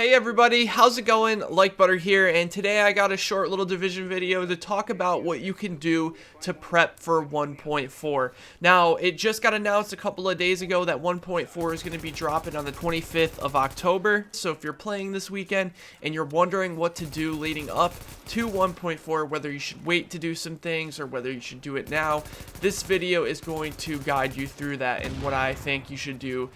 Hey everybody, how's it going? Like Butter here, and today I got a short little division video to talk about what you can do to prep for 1.4. Now, it just got announced a couple of days ago that 1.4 is going to be dropping on the 25th of October. So if you're playing this weekend and you're wondering what to do leading up to 1.4, whether you should wait to do some things or whether you should do it now, this video is going to guide you through that and what I think you should do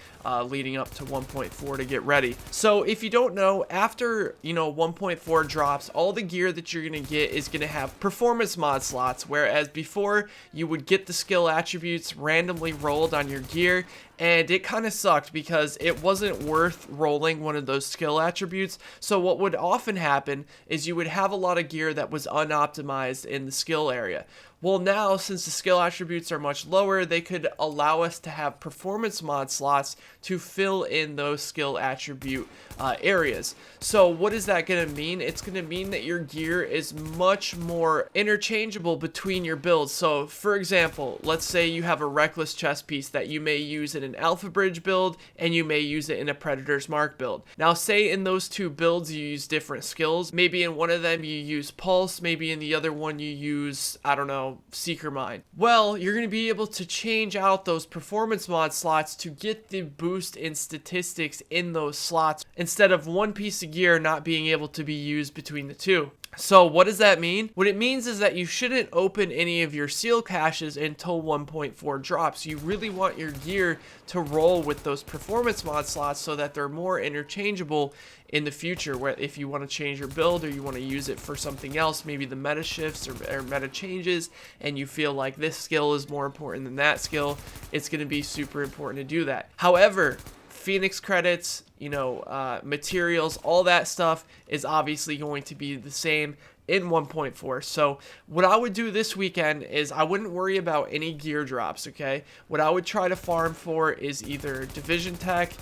leading up to 1.4 to get ready. So if you don't know, after 1.4 drops, all the gear that you're going to get is going to have performance mod slots, whereas before you would get the skill attributes randomly rolled on your gear, and it kind of sucked because it wasn't worth rolling one of those skill attributes. So what would often happen is you would have a lot of gear that was unoptimized in the skill area. Well, now, since the skill attributes are much lower, they could allow us to have performance mod slots to fill in those skill attribute areas. So what is that going to mean? It's going to mean that your gear is much more interchangeable between your builds. So for example, let's say you have a reckless chest piece that you may use in an Alpha Bridge build and you may use it in a Predator's Mark build. Now say in those two builds you use different skills. Maybe in one of them you use Pulse, maybe in the other one you use, I don't know, Seeker Mine. Well, you're going to be able to change out those performance mod slots to get the boost in statistics in those slots instead of one piece of gear not being able to be used between the two. So what does that mean? What it means is that you shouldn't open any of your seal caches until 1.4 drops. You really want your gear to roll with those performance mod slots so that they're more interchangeable in the future, where if you want to change your build or you want to use it for something else, maybe the meta shifts or meta changes, and you feel like this skill is more important than that skill, it's going to be super important to do that. However, Phoenix credits, materials, all that stuff is obviously going to be the same in 1.4. So what I would do this weekend is I wouldn't worry about any gear drops, okay? What I would try to farm for is either division tech,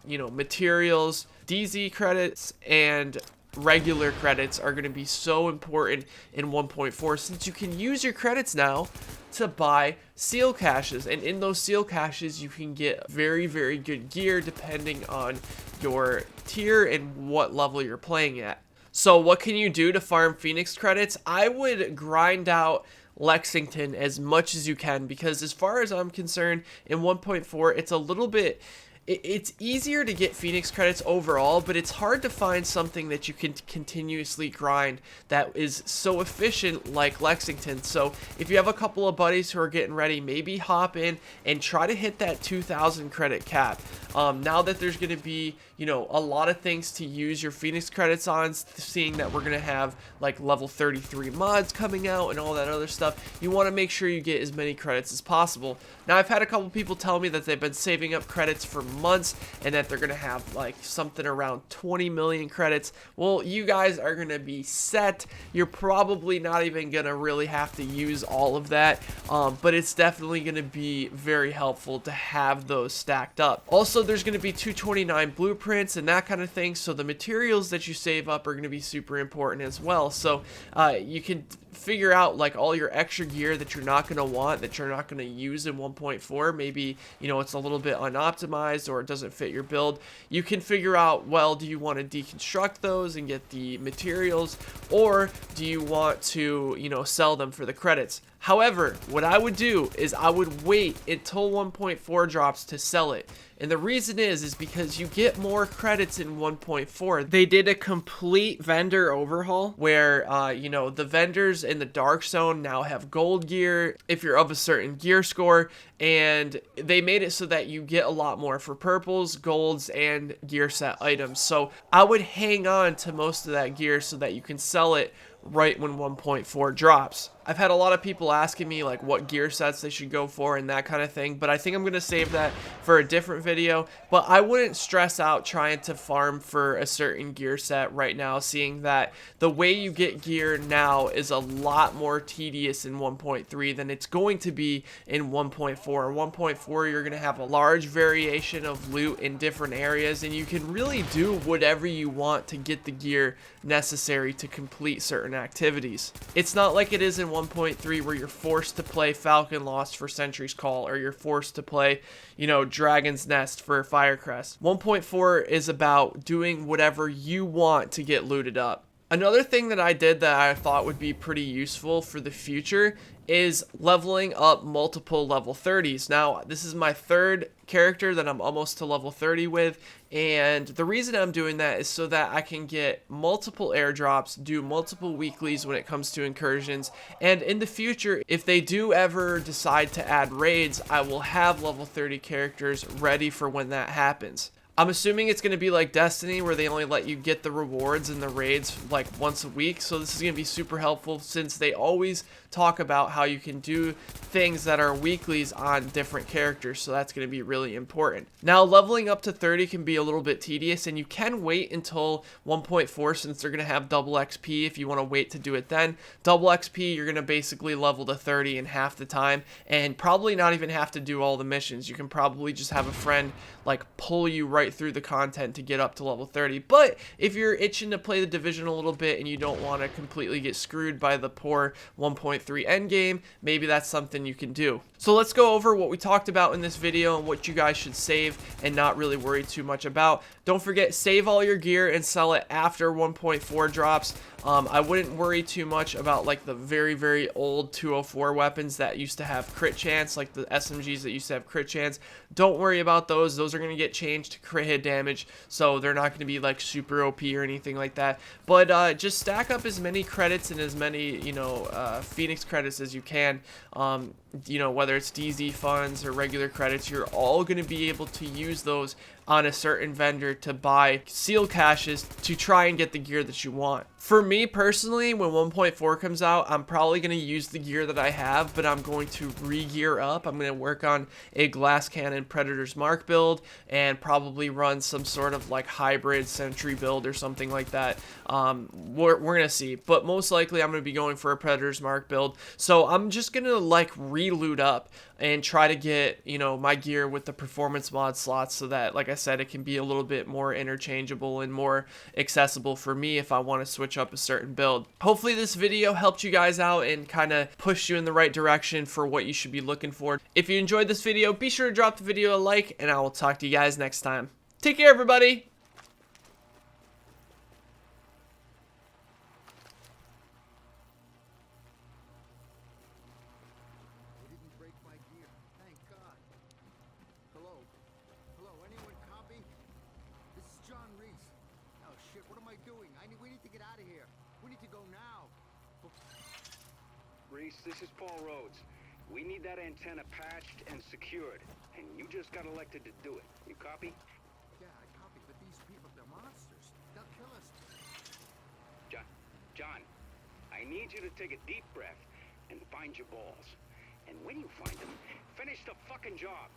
materials, DZ credits, and regular credits are going to be so important in 1.4 since you can use your credits now to buy seal caches, and in those seal caches you can get very, very good gear depending on your tier and what level you're playing at. So what can you do to farm Phoenix credits? I would grind out Lexington as much as you can, because as far as I'm concerned, in 1.4 it's a little bit, it's easier to get Phoenix credits overall, but it's hard to find something that you can continuously grind that is so efficient like Lexington. So if you have a couple of buddies who are getting ready, maybe hop in and try to hit that 2,000 credit cap. Now that there's going to be, a lot of things to use your Phoenix credits on, seeing that we're going to have like level 33 mods coming out and all that other stuff, you want to make sure you get as many credits as possible. Now, I've had a couple people tell me that they've been saving up credits for months and that they're going to have like something around 20 million credits. Well, you guys are going to be set. You're probably not even going to really have to use all of that, but it's definitely going to be very helpful to have those stacked up. Also, there's going to be 229 blueprints and that kind of thing, so the materials that you save up are going to be super important as well. So you can figure out like all your extra gear that you're not going to want, that you're not going to use in 1.4. Maybe it's a little bit unoptimized or it doesn't fit your build. You can figure out, well, do you want to deconstruct those and get the materials, or do you want to sell them for the credits? However, what I would do is I would wait until 1.4 drops to sell it. And the reason is because you get more credits in 1.4. They did a complete vendor overhaul where, the vendors in the Dark Zone now have gold gear if you're of a certain gear score. And they made it so that you get a lot more for purples, golds, and gear set items. So I would hang on to most of that gear so that you can sell it right when 1.4 drops. I've had a lot of people asking me like what gear sets they should go for and that kind of thing, but I think I'm going to save that for a different video. But I wouldn't stress out trying to farm for a certain gear set right now, seeing that the way you get gear now is a lot more tedious in 1.3 than it's going to be in 1.4. In 1.4 you're going to have a large variation of loot in different areas, and you can really do whatever you want to get the gear necessary to complete certain activities. It's not like it is in 1.3 where you're forced to play Falcon Lost for Sentry's Call, or you're forced to play, you know, Dragon's Nest for Firecrest. 1.4 is about doing whatever you want to get looted up. Another thing that I did that I thought would be pretty useful for the future is leveling up multiple level 30s. Now, this is my third character that I'm almost to level 30 with, and the reason I'm doing that is so that I can get multiple airdrops, do multiple weeklies when it comes to incursions, and in the future, if they do ever decide to add raids, I will have level 30 characters ready for when that happens. I'm assuming it's going to be like Destiny, where they only let you get the rewards and the raids like once a week. So this is going to be super helpful, since they always talk about how you can do things that are weeklies on different characters. So that's going to be really important. Now, leveling up to 30 can be a little bit tedious, and you can wait until 1.4, since they're going to have double XP if you want to wait to do it then. Double XP, you're going to basically level to 30 in half the time, and probably not even have to do all the missions. You can probably just have a friend like pull you right through the content to get up to level 30. But if you're itching to play the Division a little bit and you don't want to completely get screwed by the poor 1.3 endgame, maybe that's something you can do. So let's go over what we talked about in this video and what you guys should save and not really worry too much about. Don't forget, save all your gear and sell it after 1.4 drops. I wouldn't worry too much about like the very, very old 204 weapons that used to have crit chance, like the SMGs that used to have crit chance. Don't worry about those. Those are going to get changed to crit hit damage, so they're not going to be like super OP or anything like that. But just stack up as many credits and as many, you know, Phoenix credits as you can. You know, whether it's DZ funds or regular credits, you're all going to be able to use those on a certain vendor to buy seal caches to try and get the gear that you want. For me personally, when 1.4 comes out, I'm probably going to use the gear that I have, but I'm going to re-gear up. I'm going to work on a Glass Cannon Predator's Mark build and probably run some sort of like hybrid Sentry build or something like that. We're going to see, but most likely I'm going to be going for a Predator's Mark build. So I'm just going to like re-loot up and try to get, you know, my gear with the performance mod slots, so that, like I said, it can be a little bit more interchangeable and more accessible for me if I want to switch up a certain build. Hopefully this video helped you guys out and kind of pushed you in the right direction for what you should be looking for. If you enjoyed this video, be sure to drop the video a like, and I will talk to you guys next time. Take care, everybody! Reese, this is Paul Rhodes. We need that antenna patched and secured, and you just got elected to do it. You copy? Yeah, I copy, but these people, they're monsters. They'll kill us. John, I need you to take a deep breath and find your balls. And when you find them, finish the fucking job.